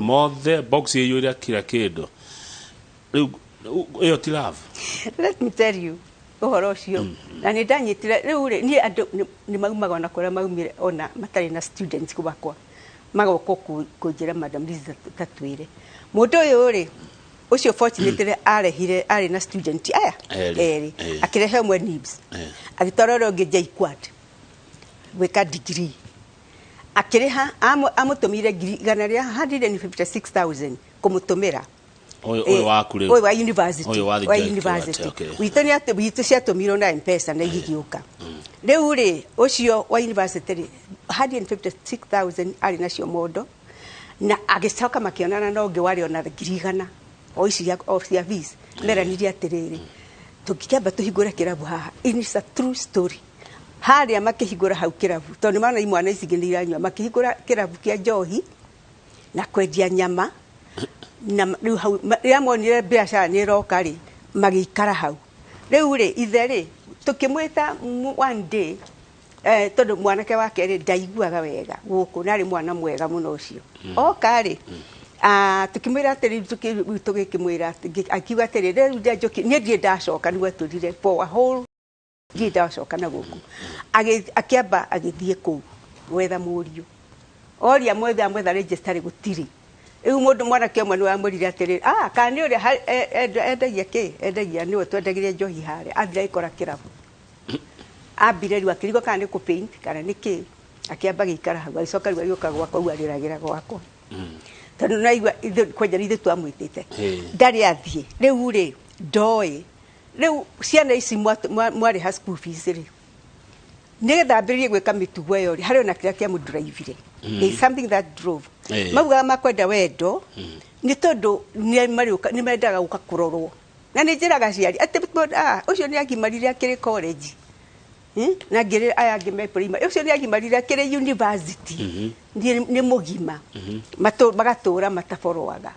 mothe box yuri kila kido yo ti love. Let me tell you ohoro cio na ni ndanyitire riu ri ni andu ni maumaga na kuria maumire ona matari na students kubakwa magoko kunjira madam Liza tatwire mundu uyu ri ucio fortunately arehire ari na student aya eri akirehe mwe nibs agitororo ngi JKUAT weka degree akireha amutumire gana ria 156,000 kumutumira oyo wa university witoni ate bitu cia tumiro na M-Pesa na igiuka riu ri ucio wa university 156,000 ari nacio modo na agicoka makionana no ngi wari ona girigana o ici ya fees mera niria atiriri tukikamba tuhigura kirabu haha it is a true story haria makihigura hau kirabu tondu mana imwana icingira iranywa makihigura kirabu kia njohi na kwendia nyama na riu hau ya monire biashara ni roka ri magikara hau riu ri ithe ri tukimwita one day tondu mwanake wake ri ndaiguaga wega guku nari mwana mwega muno ucio oka ri tukimwira atiri tukimwira akiuga atiri riu njoki ni ndie ndacoka niwe turire for a whole ndie ndacoka na guku akiamba agithie ku wetha muriu oria mwetha register gutiri riu mundu mwanake mwe ni wamurire atiri kani uri endagia niwe twendagirie njohi hare athira ikora kirabu ambire riu akirigo kana ni ku paint kana niki akiamba gikara hau agicoka riu agioka gwakwa uariragira gwakwa tondu naigua kwenja ithe twamwitite ndari athie riu ri ndoi riu ciana ici mwari ha school fees ri nigetha ambiririe gwika mitugo iyo ri hari ona kiria kia mudrive is something that drove mauga makwenda wendo ni tondu ni mendaga guka kurorwo na ni njiraga ciari ati ucio ni agimarire akiri college na ngire aya ngime primary ucio ni agimarire akiri university ni mugima magatura mataforoaga